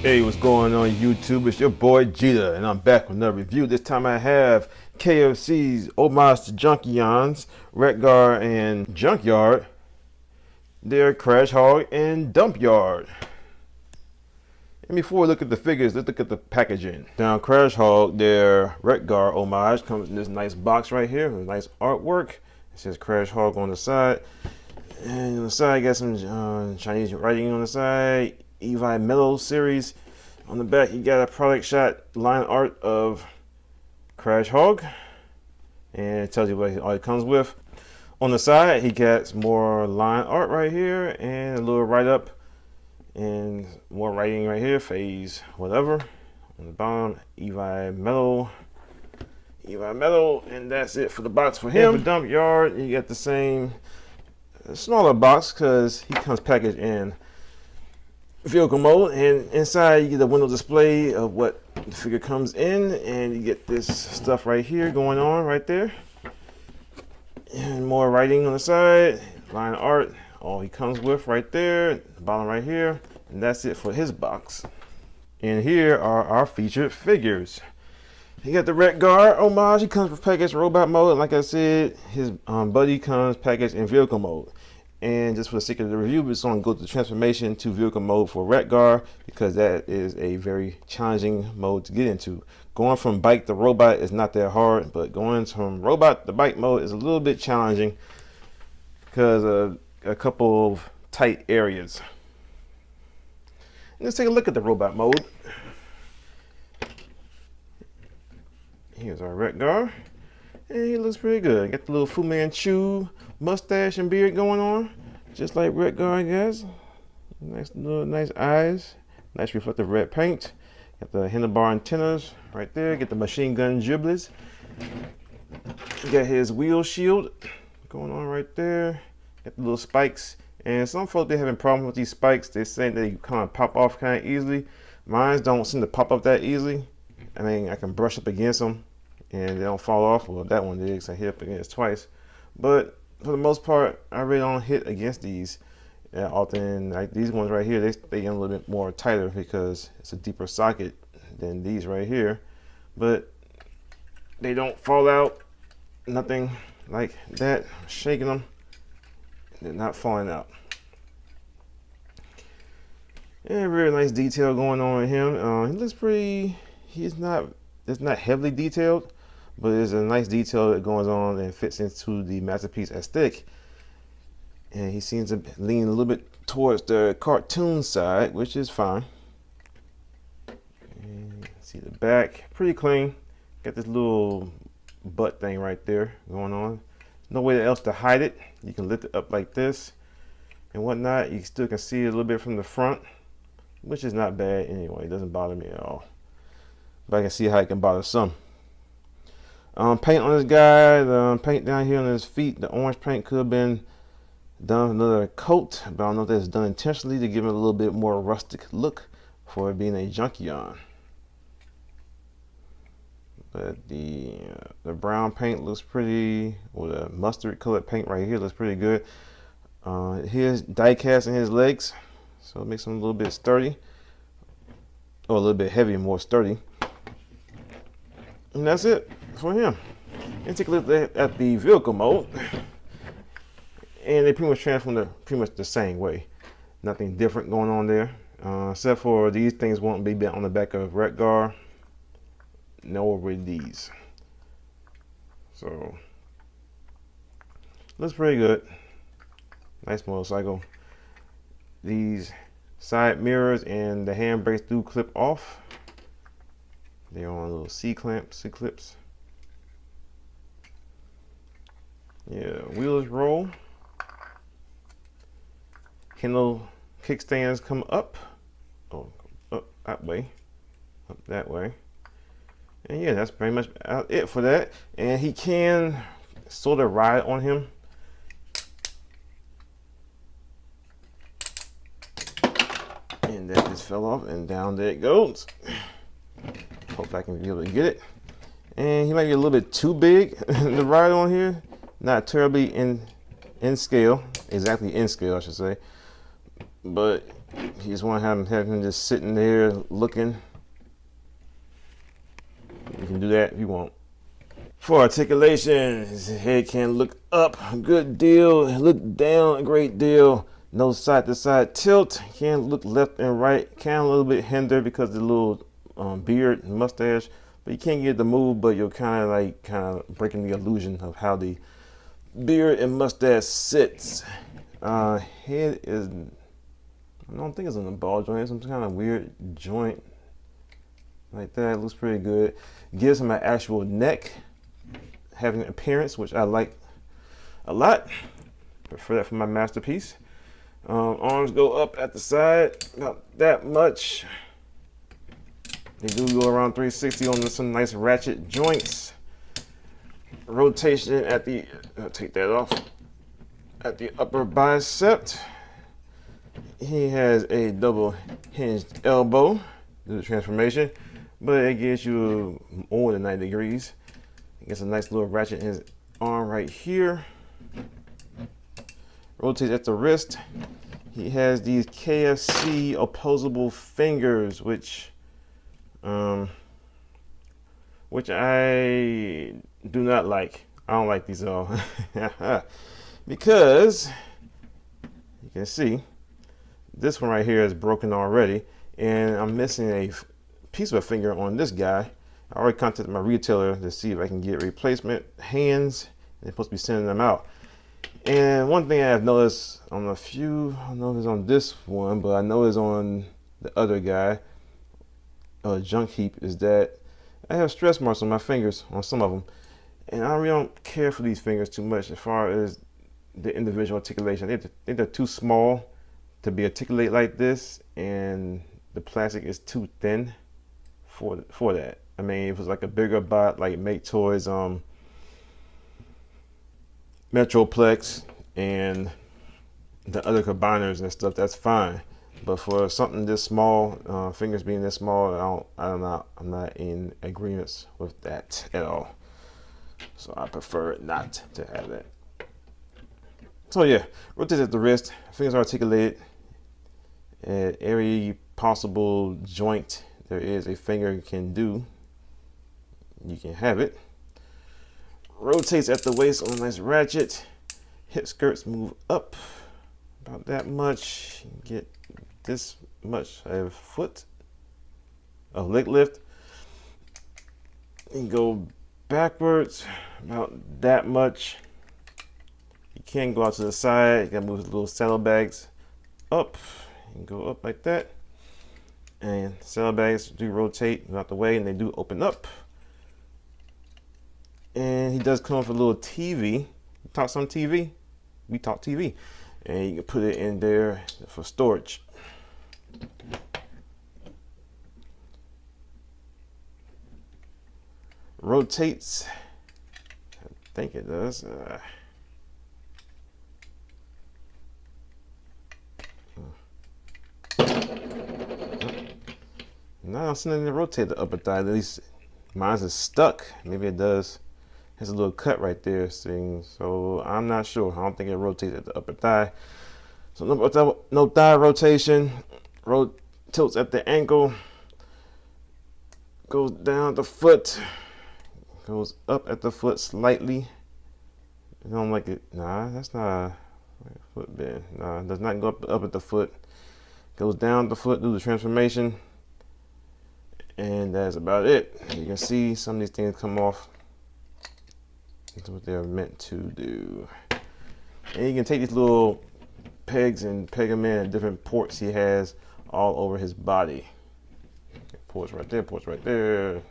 Hey, what's going on YouTube? It's your boy Jeter, and I'm back with another review. This time I have KFC's homage to Junkyard's Wreck-Gar and Junkyard. They're Crash Hog and Dump Yard. And before we look at the figures, let's look at the packaging. Now, Crash Hog, their Wreck-Gar homage, comes in this nice box right here with nice artwork. It says Crash Hog on the side. And on the side, you got some Chinese writing on the side. Evi Metal series. On the back, you got a product shot line art of Crash Hog, and it tells you what all it comes with. On the side, he gets more line art right here, and a little write up, and more writing right here, phase whatever. On the bottom, Evi Metal, and that's it for the box for him. For Dump Yard, you get the same smaller box because he comes packaged in vehicle mode, and inside you get a window display of what the figure comes in, and you get this stuff right here going on right there, and more writing on the side, line art, all he comes with right there, the bottom right here, and that's it for his box. And here are our featured figures. You got the Wreck-Gar homage. He comes with packaged robot mode, and like I said, his buddy comes packaged in vehicle mode. And just for the sake of the review, we're just going to go to the transformation to vehicle mode for Wreck-Gar, because that is a very challenging mode to get into. Going from bike to robot is not that hard, but going from robot to bike mode is a little bit challenging because of a couple of tight areas. Let's take a look at the robot mode. Here's our Wreck-Gar, and he looks pretty good. Got the little Fu Manchu mustache and beard going on, just like Wreck-Gar, I guess. Nice eyes, nice reflective red paint. Got the handlebar antennas right there. Get the machine gun giblets. Got his wheel shield going on right there. Got the little spikes, and some folks, they're having problems with these spikes. They're saying they kind of pop off kind of easily. Mine don't seem to pop up that easily. I mean, I can brush up against them and they don't fall off. Well, that one did, because I hit up against twice. But for the most part, I really don't hit against these often. Like these ones right here, they get a little bit more tighter because it's a deeper socket than these right here. But they don't fall out, nothing like that. Shaking them, they're not falling out. And very nice detail going on with him. He looks pretty. It's not heavily detailed, but there's a nice detail that goes on and fits into the masterpiece aesthetic. And he seems to lean a little bit towards the cartoon side, which is fine. And see the back, pretty clean. Got this little butt thing right there going on. No way else to hide it. You can lift it up like this and whatnot. You still can see it a little bit from the front, which is not bad anyway. It doesn't bother me at all. But I can see how it can bother some. Paint on this guy, the paint down here on his feet, the orange paint could have been done with another coat, but I don't know if that's done intentionally to give it a little bit more rustic look for it being a Junkyard. But the brown paint looks pretty, or the mustard colored paint right here looks pretty good. Here's die cast in his legs, so it makes him a little bit sturdy, or a little bit heavy and more sturdy. And that's it for him. And take a look at the vehicle mode. And they pretty much transform pretty much the same way. Nothing different going on there. Except for these things won't be on the back of Wreck-Gar. Nor with these. So, looks pretty good. Nice motorcycle. These side mirrors and the handbrakes do clip off. They're on little C-clips. Yeah, wheels roll. Handle kickstands come up. Oh, up that way. Up that way. And yeah, that's pretty much it for that. And he can sort of ride on him. And that just fell off, and down there it goes. Hope I can be able to get it. And he might be a little bit too big to ride on here. Not terribly in scale, exactly in scale I should say. But You just want to have him just sitting there looking. You can do that if you want. For articulation, his head can look up a good deal, look down a great deal. No side to side tilt. Can look left and right. Can a little bit hinder because of the little beard and mustache. But you can't get it to move, but you're kind of breaking the illusion of how the beard and mustache sits. Head is, I don't think it's on the ball joint. It's some kind of weird joint like that. It looks pretty good. Gives him an actual neck having an appearance, which I like a lot. Prefer that for my masterpiece. Arms go up at the side about that much. They do go around 360 on some nice ratchet joints. Rotation at the, I'll take that off, at the upper bicep. He has a double hinged elbow due to transformation, but it gives you more than 90 degrees. It gets a nice little ratchet in his arm right here. Rotates at the wrist. He has these KFC opposable fingers, which I do not like. I don't like these at all. Because you can see this one right here is broken already, and I'm missing a piece of a finger on this guy. I already contacted my retailer to see if I can get replacement hands. They're supposed to be sending them out. And one thing I've noticed on a few, I don't know if it's on this one, but I know it's on the other guy, Junkheap, is that I have stress marks on my fingers, on some of them. And I really don't care for these fingers too much as far as the individual articulation. I think they're too small to be articulate like this, and the plastic is too thin for that. I mean, if it was like a bigger bot, like Make Toys, Metroplex, and the other combiners and stuff, that's fine. But for something this small, fingers being this small, I'm not in agreement with that at all. So I prefer not to have that. So yeah, rotate at the wrist, fingers are articulated. At every possible joint there is a finger can do, you can have it. Rotates at the waist on a nice ratchet. Hip skirts move up about that much. Get this much of foot, a leg lift. And go backwards about that much. You can go out to the side. You gotta move the little saddlebags up and go up like that. And saddlebags do rotate out the way, and they do open up. And he does come with a little TV. Talk some TV. We talk TV. And you can put it in there for storage. Rotates. I think it does. No, I'm sending it to rotate the upper thigh. At least mine's is stuck. Maybe it does. Has a little cut right there, so I'm not sure. I don't think it rotates at the upper thigh. So no thigh rotation. Tilts at the ankle. Goes down the foot. Goes up at the foot slightly. I don't like it. Nah, that's not a foot bend. Nah, it does not go up at the foot. Goes down the foot, do the transformation. And that's about it. You can see some of these things come off. That's what they're meant to do. And you can take these little pegs and peg them in at different ports he has all over his body. Ports right there, ports right there,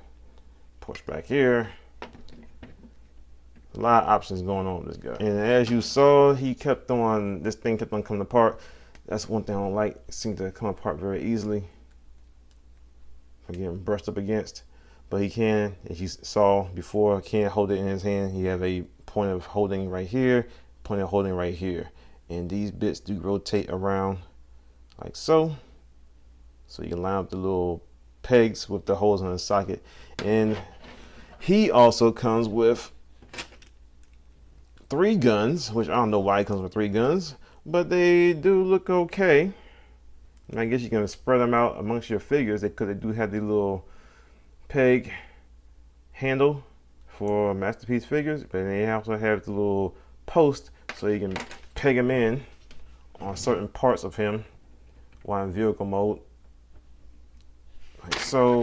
ports back here. A lot of options going on with this guy. And as you saw, this thing kept on coming apart. That's one thing I don't like. It seems to come apart very easily from getting brushed up against. But he can, as you saw before, can hold it in his hand. He have a point of holding right here, point of holding right here. And these bits do rotate around like so. So you can line up the little pegs with the holes in the socket. And he also comes with 3 guns, which I don't know why he comes with 3 guns, but they do look okay. And I guess you can spread them out amongst your figures because they do have the little peg handle for masterpiece figures, but they also have the little post so you can peg them in on certain parts of him while in vehicle mode, like so,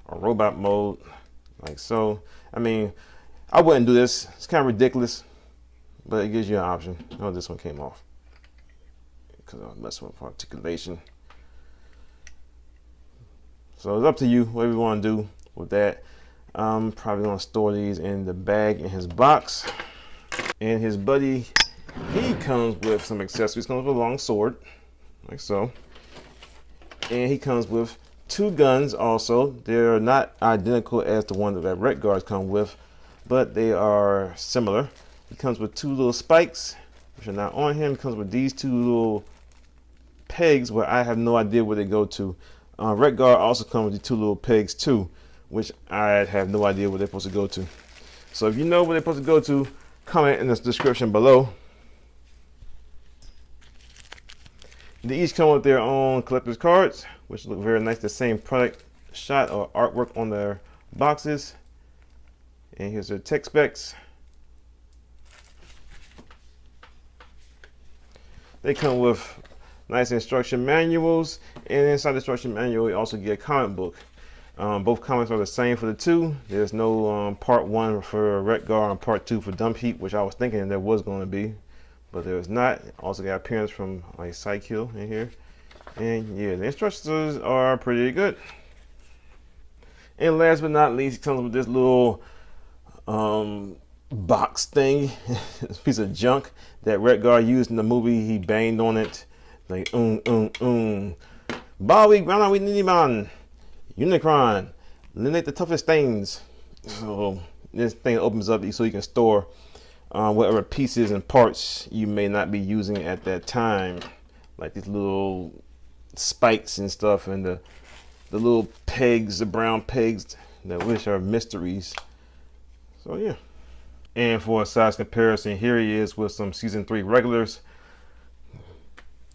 or robot mode, like so. I mean, I wouldn't do this. It's kind of ridiculous, but it gives you an option. Oh, this one came off because I was messing with articulation. So it's up to you, whatever you want to do with that. I'm probably going to store these in the bag in his box. And his buddy, he comes with some accessories. Comes with a long sword, like so. And he comes with 2 guns also. They're not identical as the one that Wreck-Gars come with, but they are similar. He comes with 2 little spikes, which are not on him. He comes with these 2 little pegs where I have no idea where they go to. Wreck-Gar also comes with the 2 little pegs too, which I have no idea where they're supposed to go to. So if you know where they're supposed to go to, comment in the description below. They each come with their own collector's cards, which look very nice. The same product shot or artwork on their boxes. And here's their tech specs. They come with nice instruction manuals, and inside the instruction manual you also get a comic book. Both comics are the same for the 2. There's no part 1 for Wreck-Gar and part 2 for Junkheap, which I was thinking there was going to be, but there is not. Also got appearance from like Psykill in here, and yeah, the instructions are pretty good. And last but not least, it comes with this little box thing, this piece of junk that Wreck-Gar used in the movie. He banged on it like Bowie, Grana, we need man. Unicron, eliminate the toughest things. So this thing opens up so you can store whatever pieces and parts you may not be using at that time, like these little spikes and stuff, and the little pegs, the brown pegs, that which are mysteries. So yeah. And for a size comparison, here he is with some season 3 regulars.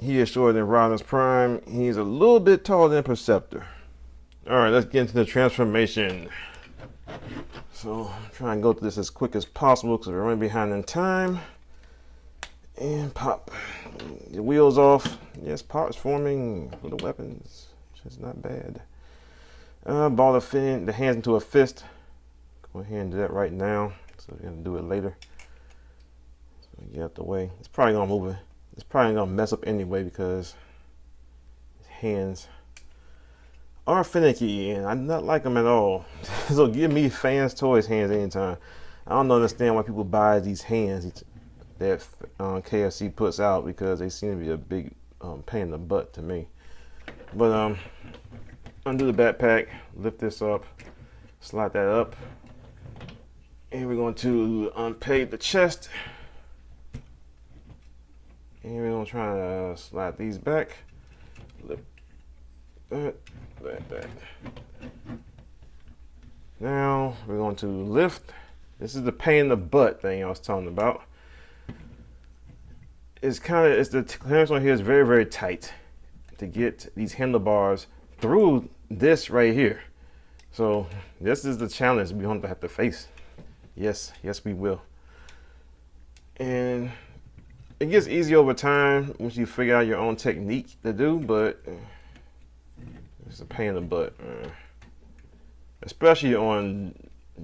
He is shorter than Rodimus Prime. He's a little bit taller than Perceptor. All right, let's get into the transformation. So I'm trying to go through this as quick as possible because we're running behind in time. And pop the wheels off. Yes, parts forming for the weapons, which is not bad. Ball the hands into a fist. Go ahead and do that right now. So we're gonna do it later. So get out the way. It's probably gonna move it. It's probably gonna mess up anyway because his hands are finicky and I do not like them at all. So give me fans toys hands anytime. I don't understand why people buy these hands that KFC puts out, because they seem to be a big pain in the butt to me. But undo the backpack, lift this up, slide that up, and we're going to unpeg the chest, and we're going to try to slide these back, lift that back. Now we're going to lift. This is the pain in the butt thing I was talking about. It's the clearance on here is very, very tight to get these handlebars through this right here. So this is the challenge we're going to have to face. Yes, we will. And it gets easier over time once you figure out your own technique to do, but it's a pain in the butt, especially on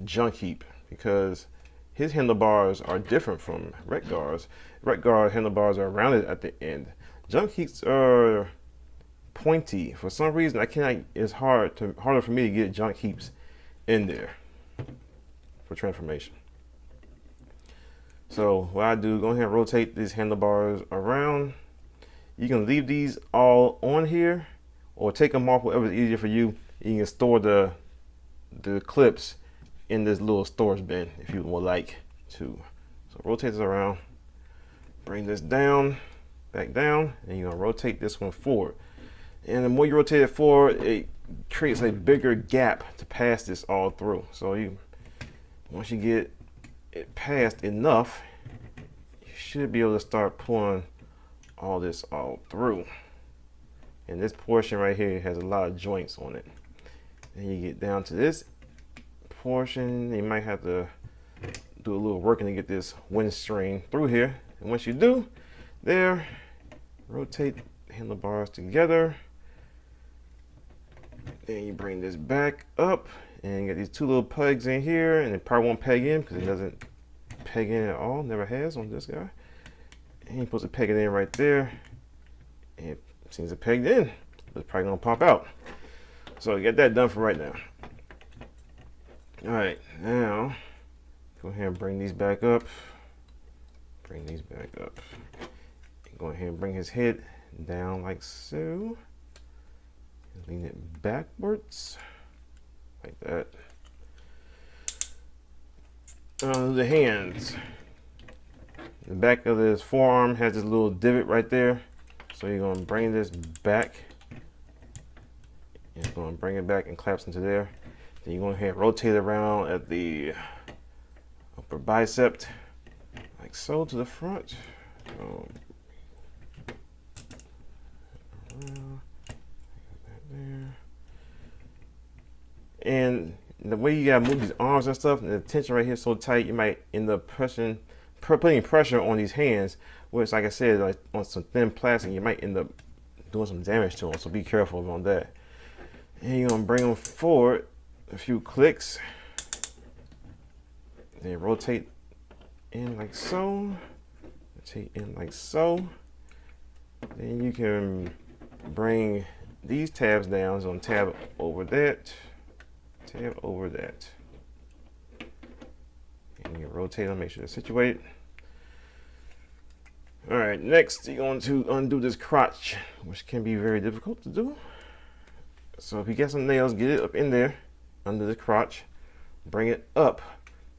Junkheap, because his handlebars are different from Wreck-Gar's. Wreck-Gar handlebars are rounded at the end. Junkheap's are pointy. For some reason, it's harder for me to get Junkheap's in there for transformation. So what I do, go ahead and rotate these handlebars around. You can leave these all on here or take them off, whatever is easier for you. You can store the clips in this little storage bin if you would like to. So rotate this around, bring this down, back down, and you're gonna rotate this one forward. And the more you rotate it forward, it creates a bigger gap to pass this all through. So once you get it passed enough, you should be able to start pulling all this all through. And this portion right here has a lot of joints on it. And you get down to this portion, you might have to do a little working to get this wind string through here. And once you do, there, rotate the handlebars together. Then you bring this back up and you get these two little pegs in here, and it probably won't peg in because it doesn't peg in at all, never has on this guy. And you're supposed to peg it in right there. And it seems to pegged in, but it's probably gonna pop out. So get that done for right now. All right, now go ahead and bring these back up. Bring these back up. Go ahead and bring his head down like so. Lean it backwards, like that. The hands. The back of this forearm has this little divot right there. So you're gonna bring this back. You're gonna bring it back and collapse into there. Then you're gonna go ahead and rotate it around at the upper bicep, like so, to the front. So, and the way you gotta move these arms and stuff, and the tension right here is so tight, you might end up putting pressure on these hands, which, like I said, like on some thin plastic, you might end up doing some damage to them. So be careful on that. And you're gonna bring them forward a few clicks, then rotate in like so, rotate in like so. Then you can bring these tabs down, so tab over that, tab over that. And you rotate them, make sure they're situated. All right, next you're going to undo this crotch, which can be very difficult to do. So if you get some nails, get it up in there, under the crotch, bring it up,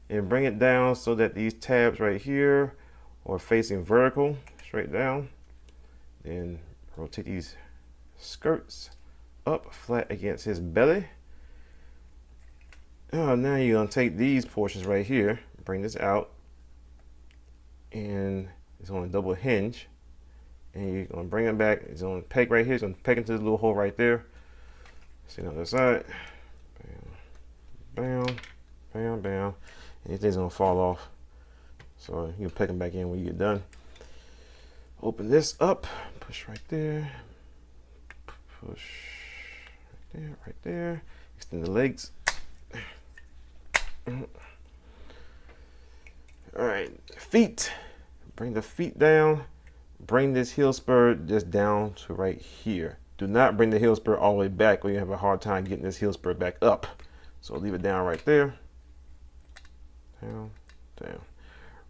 and bring it down so that these tabs right here are facing vertical, straight down. Then rotate these skirts up flat against his belly. Now you're gonna take these portions right here, bring this out, and it's on a double hinge, and you're gonna bring it back. It's on a peg right here. It's gonna peg into this little hole right there. See on the other side, bam, bam, bam, bam. And these things gonna fall off, so you can peg them back in when you get done. Open this up, push right there, push right there, right there. Extend the legs. All right, feet. Bring the feet down. Bring this heel spur just down to right here. Do not bring the heel spur all the way back, or you have a hard time getting this heel spur back up. So leave it down right there. Down, down.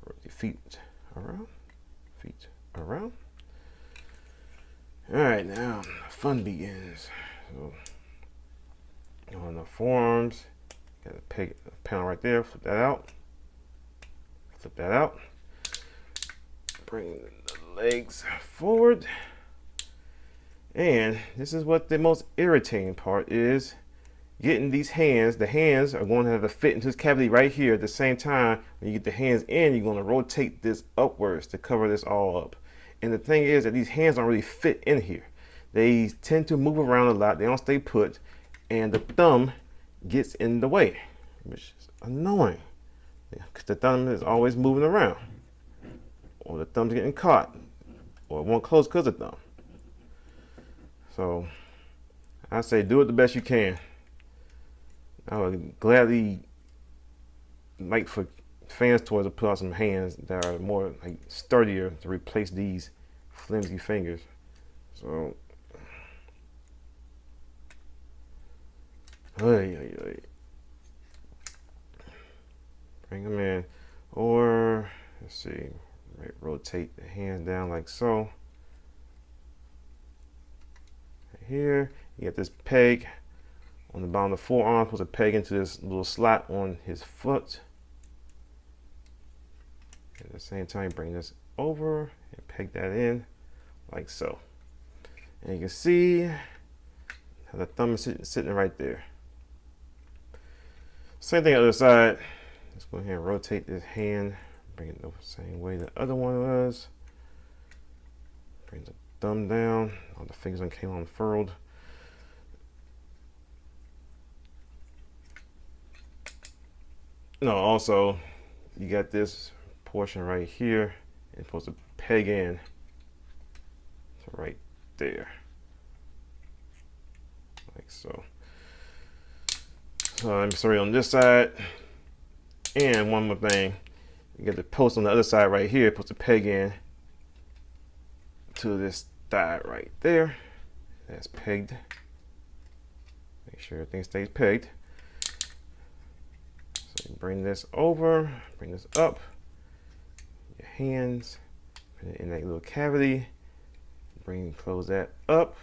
Rotate feet around, feet around. All right, now fun begins. So on the forearms, got a peg, a panel right there. Flip that out. Flip that out. Bring the legs forward. And this is what the most irritating part is. Getting these hands, the hands are going to have to fit into this cavity right here. At the same time, when you get the hands in, you're going to rotate this upwards to cover this all up. And the thing is that these hands don't really fit in here. They tend to move around a lot. They don't stay put. And the thumb gets in the way, which is annoying. Because the thumb is always moving around. Or the thumb's getting caught. Or it won't close because of the thumb. So I say do it the best you can. I would gladly like for fans toys to put out some hands that are more like sturdier to replace these flimsy fingers. So bring them in, or let's see, rotate the hands down like so. Right here, you get this peg on the bottom of the forearm, supposed to peg into this little slot on his foot. At the same time, bring this over and peg that in like so. And you can see how the thumb is sitting right there. Same thing on the other side. Let's go ahead and rotate this hand, bring it the same way the other one was. Bring the thumb down. All the fingers came unfurled. No, also, you got this portion right here. It's supposed to peg in to right there, like so. So I'm sorry on this side. And one more thing, you got the post on the other side right here. It's supposed to peg in to this thigh right there. That's pegged. Make sure everything stays pegged. So you bring this over, bring this up. Your hands, put it in that little cavity. Close that up.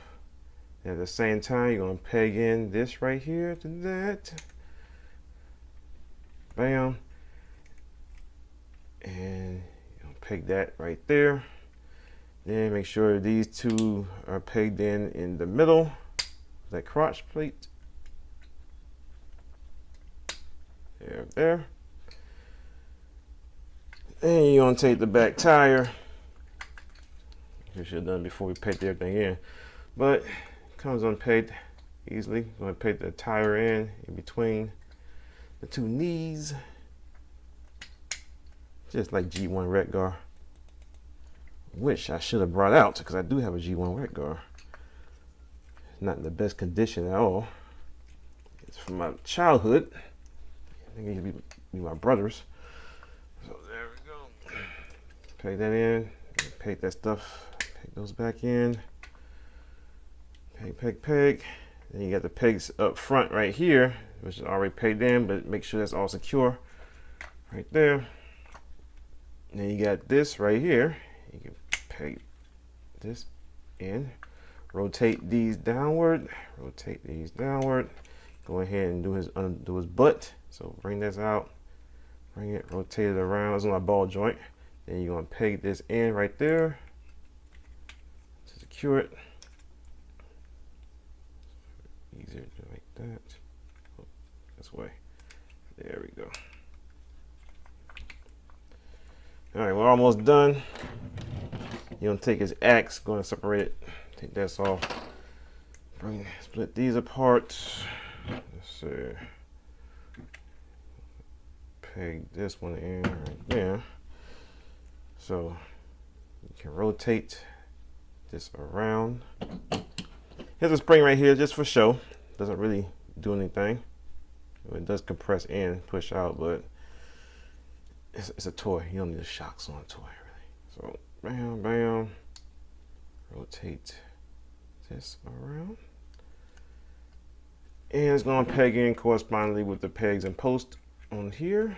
And at the same time, you're gonna peg in this right here to that. Bam. And you're gonna peg that right there. Then make sure these two are pegged in the middle, that crotch plate. There. And you're gonna take the back tire. We should have done it before we pegged everything in, but it comes unpegged easily. I'm gonna peg the tire in between the two knees, just like G1 Wreck-Gar, which I should have brought out because I do have a G1 Wreck-Gar. It's not in the best condition at all. It's from my childhood. I think it used to be my brother's. So there we go. Peg that in. Peg that stuff. Peg those back in. Peg. Then you got the pegs up front right here, which is already pegged in, but make sure that's all secure right there. And then you got this right here. You can peg this in. Rotate these downward. Go ahead and undo his butt. So bring this out. Bring it, rotate it around. It's on my ball joint. Then you're gonna peg this in right there to secure it. Easier to do like that. Oh, this way. There we go. All right, we're almost done. You're gonna take his axe, going to separate it. Take this off. Split these apart. Let's see. Peg this one in right there. So you can rotate this around. Here's a spring right here just for show. Doesn't really do anything. It does compress in, push out, but it's a toy. You don't need the shocks on a toy, really. So bam. Rotate this around. And it's going to peg in correspondingly with the pegs and post on here.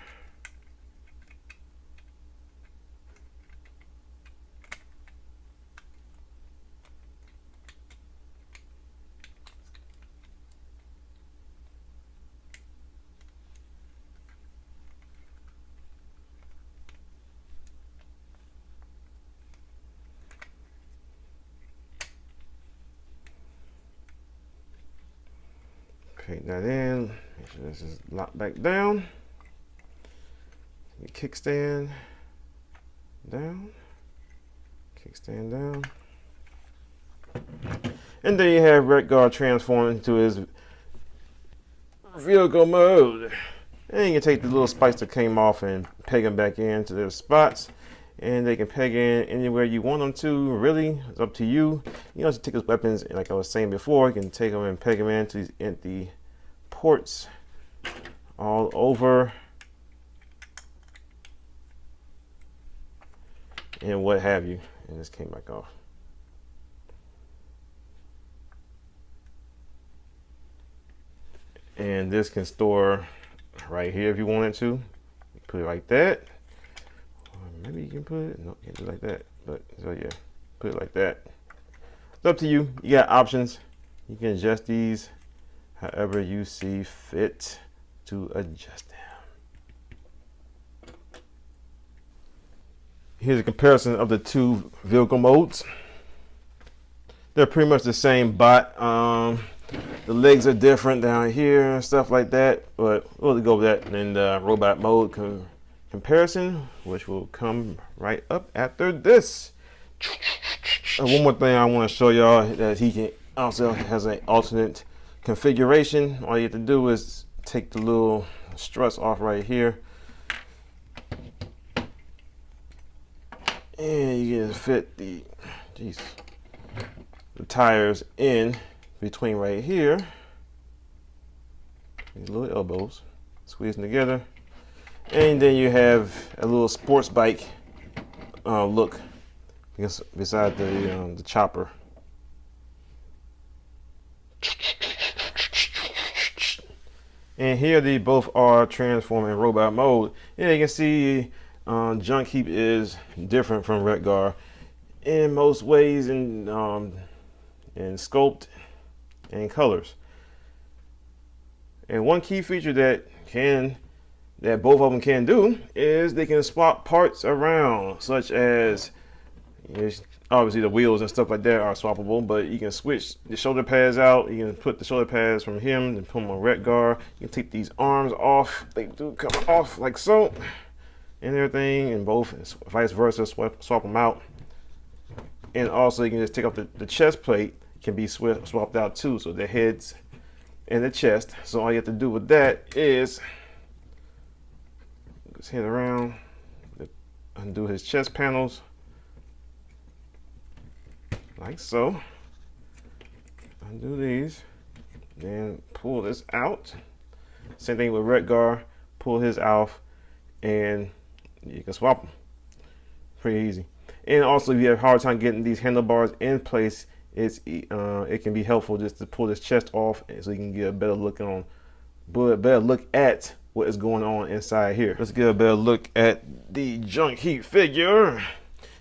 Peg that in. Make sure this is locked back down. Your kickstand down. Kickstand down. And there you have Wreck-Gar transformed into his vehicle mode. And you can take the little spikes that came off and peg them back into their spots. And they can peg in anywhere you want them to. Really, it's up to you. You know, to take his weapons, like I was saying before, you can take them and peg them into these empty ports all over and what have you. And this came back off. And this can store right here if you wanted to. You put it like that. Or maybe you can put it, no, can't do it like that. But so yeah, put it like that. It's up to you. You got options. You can adjust these however you see fit to adjust them. Here's a comparison of the two vehicle modes. They're pretty much the same bot. The legs are different down here and stuff like that, but we'll go over that in the robot mode comparison, which will come right up after this. One more thing I want to show y'all that he can also has an alternate configuration. All you have to do is take the little struts off right here, and you can fit the tires in between right here. These little elbows, squeezing together, and then you have a little sports bike look beside the chopper. And here they both are transforming in robot mode. Yeah, you can see Junkheap is different from Wreck-Gar in most ways, in sculpt and colors. And one key feature that both of them can do is they can swap parts around, such as obviously the wheels and stuff like that are swappable, but you can switch the shoulder pads out. You can put the shoulder pads from him and put them on Wreck-Gar. You can take these arms off. They do come off like so, and everything, and both vice versa, swap them out. And also you can just take off the chest plate, can be swapped out too, so the heads and the chest. So all you have to do with that is just hit around, undo his chest panels like so, undo these, then pull this out. Same thing with Wreck-Gar, pull his off, and you can swap them. Pretty easy. And also, if you have a hard time getting these handlebars in place, it can be helpful just to pull this chest off, so you can get a better look at what is going on inside here. Let's get a better look at the Junkheap figure.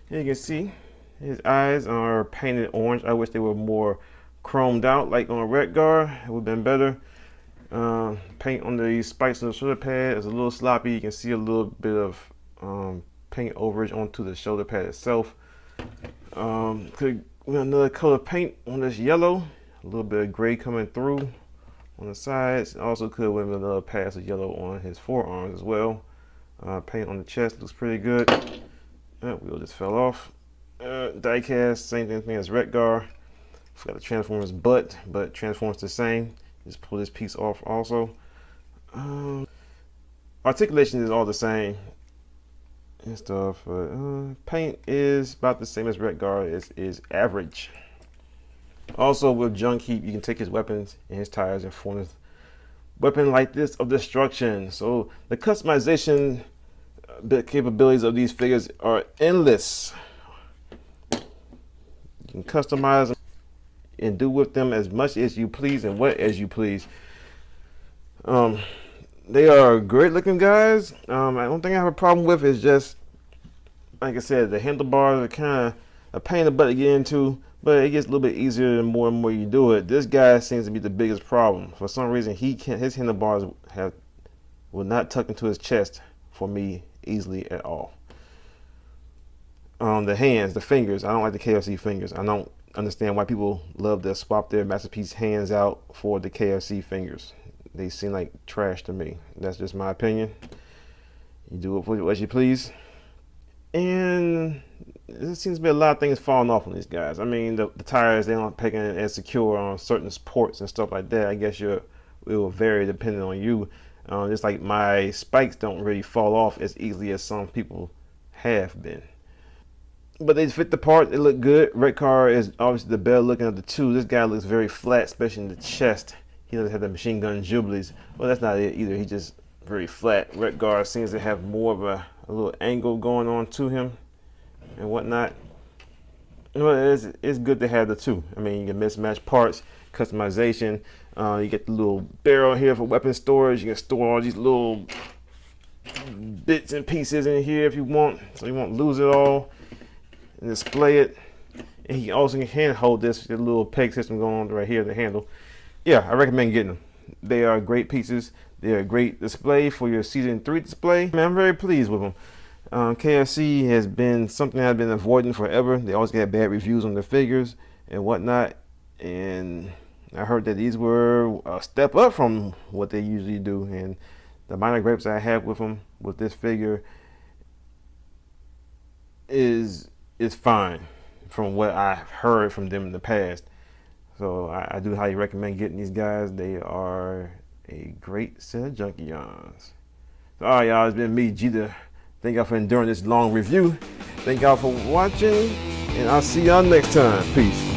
Here you can see his eyes are painted orange. I wish they were more chromed out like on Wreck-Gar. It would have been better. Paint on the spikes of the shoulder pad is a little sloppy. You can see a little bit of paint overage onto the shoulder pad itself. Could another color paint on this yellow. A little bit of gray coming through on the sides. Also could with another pass of yellow on his forearms as well. Paint on the chest looks pretty good. Wheel just fell off. Die cast, same thing as Wreck-Gar. Forgot the Transformers butt, but Transformers the same. Just pull this piece off also. Articulation is all the same and stuff. Paint is about the same as Wreck-Gar. Is average. Also with Junkheap, you can take his weapons and his tires and form a weapon like this of destruction. So the customization capabilities of these figures are endless. You can customize them and do with them as much as you please and what as you please. They are great looking guys. I don't think I have a problem with is just, like I said, the handlebars are kind of a pain in the butt to get into, but it gets a little bit easier the more and more you do it. This guy seems to be the biggest problem. For some reason, his handlebars will not tuck into his chest for me easily at all. The hands, the fingers, I don't like the KFC fingers. I don't understand why people love to swap their Masterpiece hands out for the KFC fingers. They seem like trash to me. That's just my opinion. You do it for what you please. And there seems to be a lot of things falling off on these guys. I mean, the tires, they aren't picking as secure on certain ports and stuff like that. I guess it will vary depending on you. Just like my spikes don't really fall off as easily as some people have been. But they fit the part, they look good. Wreck-Gar is obviously the better looking of the two. This guy looks very flat, especially in the chest. He doesn't have the machine gun jubilees. Well, that's not it either. He's just very flat. Wreck-Gar seems to have more of a little angle going on to him and whatnot. Well, it's good to have the two. I mean, you can mismatch parts, customization. You get the little barrel here for weapon storage. You can store all these little bits and pieces in here if you want, so you won't lose it all. And display it. And he also can hold this little peg system going on right here, the handle. Yeah, I recommend getting them. They are great pieces. They're a great display for your season 3 display. Man, I'm very pleased with them. KFC has been something I've been avoiding forever. They always get bad reviews on their figures and whatnot. And I heard that these were a step up from what they usually do. And the minor gripes I have with them, with this figure, is fine. from what I've heard from them in the past. So I do highly recommend getting these guys. They are a great set of Junkyards. So, all right, y'all, it's been me, Jeter. Thank y'all for enduring this long review. Thank y'all for watching, and I'll see y'all next time. Peace.